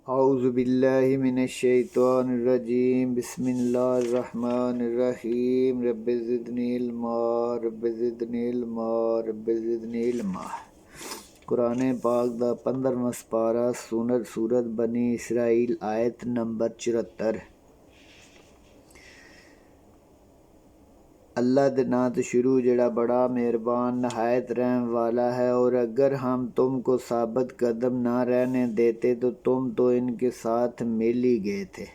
اعوذ باللہ من الشیطان الرجیم، بسم اللہ الرحمن الرحیم۔ رب زدنی علما، رب زدنی علما، رب زدنی علما۔ قرآن پاک دا 15واں سپارہ سورت بنی اسرائیل، آیت نمبر 74۔ اللہ دے ناں تو شروع جڑا بڑا مہربان نہایت رحم والا ہے۔ اور اگر ہم تم کو ثابت قدم نہ رہنے دیتے تو تم تو ان کے ساتھ مل ہی گئے تھے۔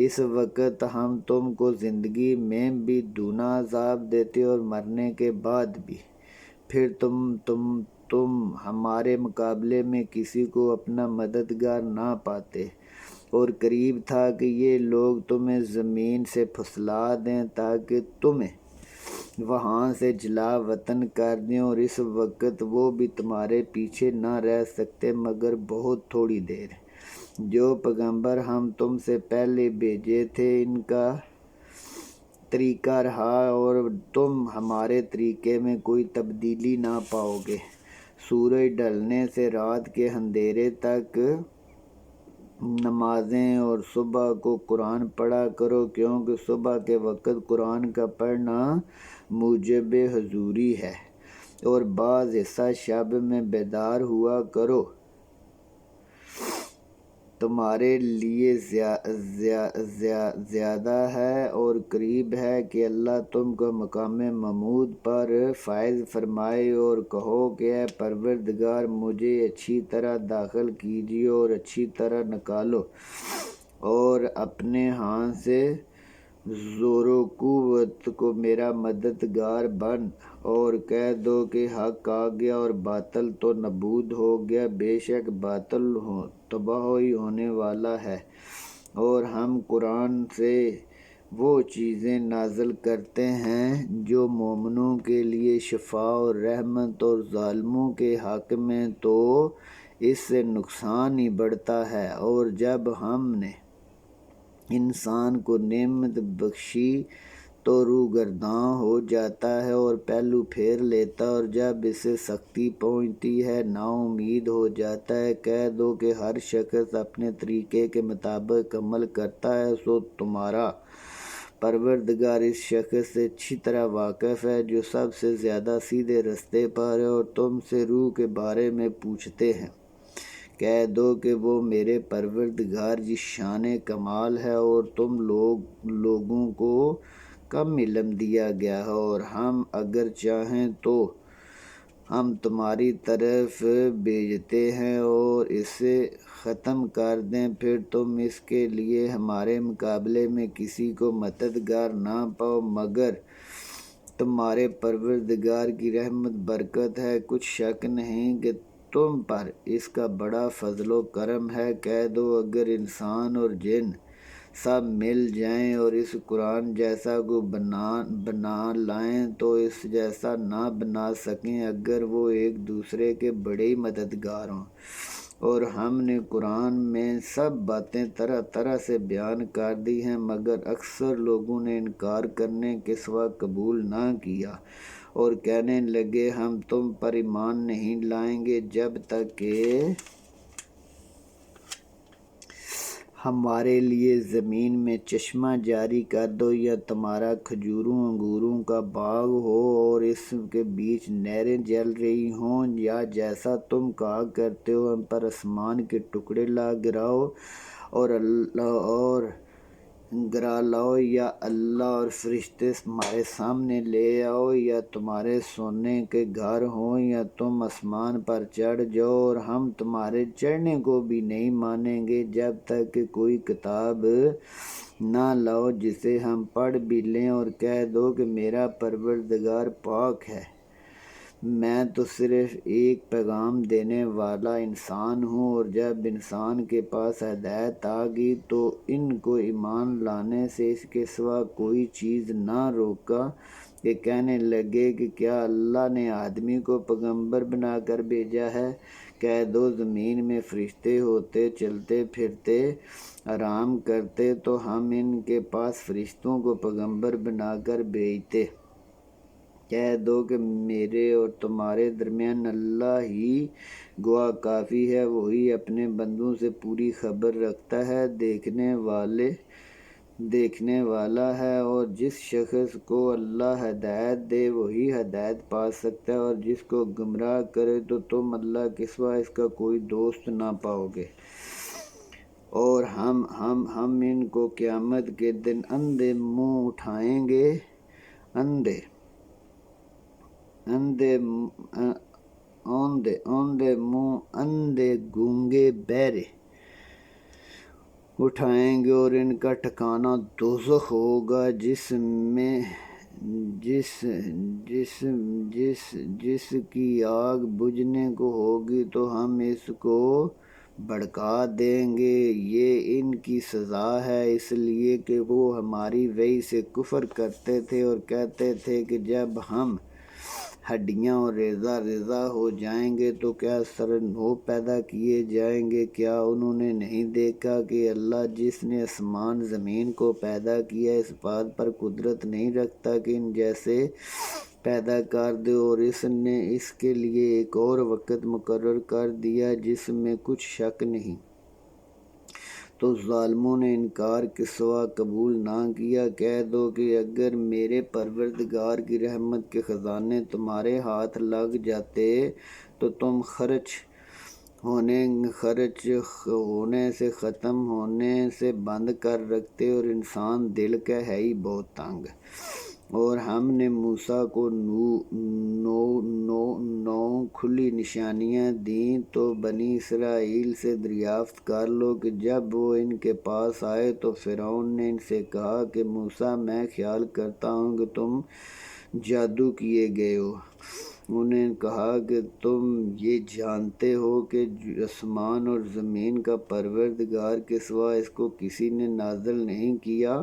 اس وقت ہم تم کو زندگی میں بھی دونا عذاب دیتے اور مرنے کے بعد بھی۔ پھر تم ہمارے مقابلے میں کسی کو اپنا مددگار نہ پاتے، اور قریب تھا کہ یہ لوگ تمہیں زمین سے پھسلا دیں تاکہ تمہیں وہاں سے جلا وطن کر دیں، اور اس وقت وہ بھی تمہارے پیچھے نہ رہ سکتے مگر بہت تھوڑی دیر۔ جو پیغمبر ہم تم سے پہلے بھیجے تھے ان کا طریقہ رہا، اور تم ہمارے طریقے میں کوئی تبدیلی نہ پاؤ گے۔ سورج ڈھلنے سے رات کے اندھیرے تک نمازیں اور صبح کو قرآن پڑھا کرو، کیونکہ صبح کے وقت قرآن کا پڑھنا موجب حضوری ہے، اور بعض حصہ شب میں بیدار ہوا کرو۔ تمہارے لیے زیادہ ہے اور قریب ہے کہ اللہ تم کو مقام محمود پر فائز فرمائے، اور کہو کہ اے پروردگار مجھے اچھی طرح داخل کیجیے اور اچھی طرح نکالو، اور اپنے ہاتھ سے زور و قوت کو میرا مددگار بن، اور کہہ دو کہ حق آ گیا اور باطل تو نابود ہو گیا۔ بے شک باطل تباہ ہی ہونے والا ہے، اور ہم قرآن سے وہ چیزیں نازل کرتے ہیں جو مومنوں کے لیے شفاء اور رحمت، اور ظالموں کے حق میں تو اس سے نقصان ہی بڑھتا ہے۔ اور جب ہم نے انسان کو نعمت بخشی تو روگرداں ہو جاتا ہے اور پہلو پھیر لیتا، اور جب اسے سختی پہنچتی ہے نا امید ہو جاتا ہے۔ کہہ دو کہ ہر شخص اپنے طریقے کے مطابق عمل کرتا ہے، سو تمہارا پروردگار اس شخص سے اچھی طرح واقف ہے جو سب سے زیادہ سیدھے رستے پر ہے۔ اور تم سے روح کے بارے میں پوچھتے ہیں، کہہ دو کہ وہ میرے پروردگار جی شان کمال ہے، اور تم لوگوں کو کم علم دیا گیا ہے، اور ہم اگر چاہیں تو ہم تمہاری طرف بھیجتے ہیں اور اسے ختم کر دیں، پھر تم اس کے لیے ہمارے مقابلے میں کسی کو مددگار نہ پاؤ مگر تمہارے پروردگار کی رحمت برکت ہے۔ کچھ شک نہیں کہ تم پر اس کا بڑا فضل و کرم ہے۔ کہہ دو اگر انسان اور جن سب مل جائیں اور اس قرآن جیسا کو بنا لائیں تو اس جیسا نہ بنا سکیں اگر وہ ایک دوسرے کے بڑے ہی مددگار ہوں۔ اور ہم نے قرآن میں سب باتیں طرح طرح سے بیان کر دی ہیں، مگر اکثر لوگوں نے انکار کرنے کے سوا قبول نہ کیا، اور کہنے لگے ہم تم پر ایمان نہیں لائیں گے جب تک کہ ہمارے لیے زمین میں چشمہ جاری کر دو، یا تمہارا کھجوروں انگوروں کا باغ ہو اور اس کے بیچ نہریں جل رہی ہوں، یا جیسا تم کہا کرتے ہو ہم پر آسمان کے ٹکڑے لا گراؤ اور گرا لاؤ، یا اللہ اور فرشتے ہمارے سامنے لے آؤ، یا تمہارے سونے کے گھر ہوں، یا تم آسمان پر چڑھ جاؤ، اور ہم تمہارے چڑھنے کو بھی نہیں مانیں گے جب تک کہ کوئی کتاب نہ لاؤ جسے ہم پڑھ بھی لیں۔ اور کہہ دو کہ میرا پروردگار پاک ہے، میں تو صرف ایک پیغام دینے والا انسان ہوں، اور جب انسان کے پاس ہدایت آ گئی تو ان کو ایمان لانے سے اس کے سوا کوئی چیز نہ روکا کہ کہنے لگے کہ کیا اللہ نے آدمی کو پیغمبر بنا کر بھیجا ہے؟ کہہ دو زمین میں فرشتے ہوتے چلتے پھرتے آرام کرتے تو ہم ان کے پاس فرشتوں کو پیغمبر بنا کر بھیجتے، کہہ دو کہ میرے اور تمہارے درمیان اللہ ہی گواہ کافی ہے، وہی اپنے بندوں سے پوری خبر رکھتا ہے، دیکھنے والا ہے، اور جس شخص کو اللہ ہدایت دے وہی ہدایت پا سکتا ہے، اور جس کو گمراہ کرے تو تم اللہ کے سوا اس کا کوئی دوست نہ پاؤ گے۔ اور ہم ان کو قیامت کے دن اندھے منہ اٹھائیں گے، اوندے منہ، اندھے گونگے بہرے اٹھائیں گے، اور ان کا ٹھکانہ دوزخ ہوگا، جس کی آگ بجھنے کو ہوگی، تو ہم اس کو بھڑکا دیں گے۔ یہ ان کی سزا ہے اس لیے کہ وہ ہماری وحی سے کفر کرتے تھے اور کہتے تھے کہ جب ہم ہڈیاں اور ریزہ ہو جائیں گے تو کیا سر نو پیدا کیے جائیں گے؟ کیا انہوں نے نہیں دیکھا کہ اللہ جس نے آسمان زمین کو پیدا کیا اس بات پر قدرت نہیں رکھتا کہ ان جیسے پیدا کر دے، اور اس نے اس کے لیے ایک اور وقت مقرر کر دیا جس میں کچھ شک نہیں۔ تو ظالموں نے انکار کے سوا قبول نہ کیا۔ کہہ دو کہ اگر میرے پروردگار کی رحمت کے خزانے تمہارے ہاتھ لگ جاتے تو تم خرچ ہونے سے ختم ہونے سے بند کر رکھتے، اور انسان دل کا ہے ہی بہت تنگ۔ اور ہم نے موسیٰ کو نو کھلی نشانیاں دیں، تو بنی اسرائیل سے دریافت کر لو کہ جب وہ ان کے پاس آئے تو فرعون نے ان سے کہا کہ موسیٰ، میں خیال کرتا ہوں کہ تم جادو کیے گئے ہو۔ انہوں نے کہا کہ تم یہ جانتے ہو کہ آسمان اور زمین کا پروردگار کے سوا اس کو کسی نے نازل نہیں کیا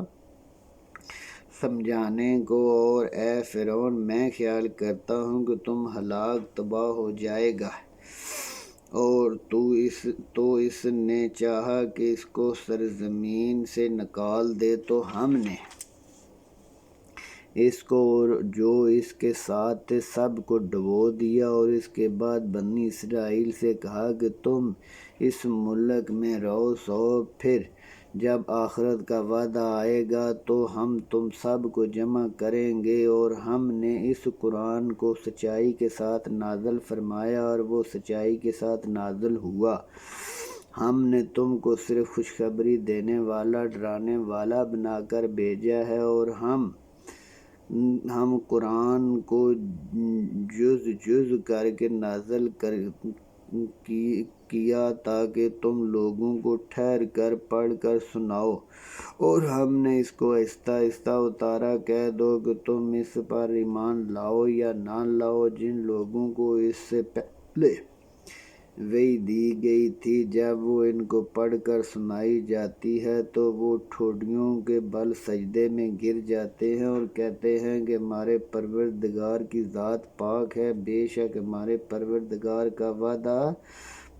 سمجھانے کو، اور اے فرعون، میں خیال کرتا ہوں کہ تم ہلاک تباہ ہو جائے گا۔ اور تو اس نے چاہا کہ اس کو سرزمین سے نکال دے، تو ہم نے اس کو اور جو اس کے ساتھ تھے سب کو ڈبو دیا، اور اس کے بعد بنی اسرائیل سے کہا کہ تم اس ملک میں رہو سو، پھر جب آخرت کا وعدہ آئے گا تو ہم تم سب کو جمع کریں گے۔ اور ہم نے اس قرآن کو سچائی کے ساتھ نازل فرمایا، اور وہ سچائی کے ساتھ نازل ہوا۔ ہم نے تم کو صرف خوشخبری دینے والا، ڈرانے والا بنا کر بھیجا ہے، اور ہم قرآن کو جز کر کے نازل کیا تاکہ تم لوگوں کو ٹھہر کر پڑھ کر سناؤ، اور ہم نے اس کو آہستہ آہستہ اتارا۔ کہہ دو کہ تم اس پر ایمان لاؤ یا نہ لاؤ، جن لوگوں کو اس سے پہلے وحی دی گئی تھی، جب وہ ان کو پڑھ کر سنائی جاتی ہے تو وہ ٹھوڑیوں کے بل سجدے میں گر جاتے ہیں اور کہتے ہیں کہ ہمارے پروردگار کی ذات پاک ہے، بے شک ہمارے پروردگار کا وعدہ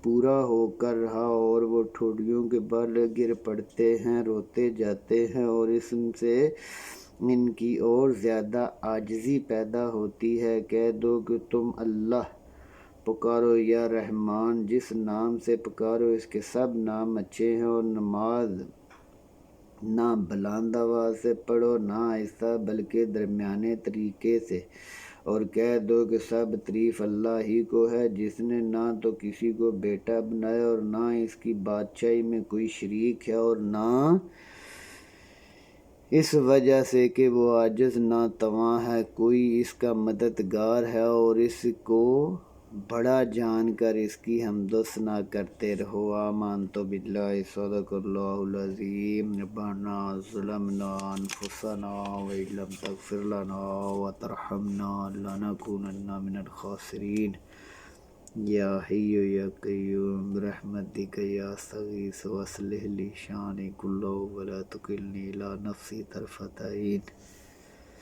پورا ہو کر رہا، اور وہ ٹھوڑیوں کے بل گر پڑتے ہیں، روتے جاتے ہیں، اور اس سے ان کی اور زیادہ عاجزی پیدا ہوتی ہے۔ کہہ دو کہ تم اللہ پکارو یا رحمان، جس نام سے پکارو اس کے سب نام اچھے ہیں، اور نماز نہ بلند آواز سے پڑھو نہ آہستہ بلکہ درمیانے طریقے سے، اور کہہ دو کہ سب تعریف اللہ ہی کو ہے، جس نے نہ تو کسی کو بیٹا بنایا اور نہ اس کی بادشاہی میں کوئی شریک ہے، اور نہ اس وجہ سے کہ وہ عاجز نہ تواں ہے کوئی اس کا مددگار ہے، اور اس کو بڑا جان کر اس کی حمد و ثنا کرتے رہو۔ آمنت باللہ، صدق اللہ العظیم۔ ربنا ظلمنا انفسنا وإن لم تغفر لنا وترحمنا لنكونن من الخاسرین۔ یا حی یا قیوم برحمتک یا استغیث واصلح لی شأنی کلہ ولا تکلنی الی نفسی طرفۃ عین۔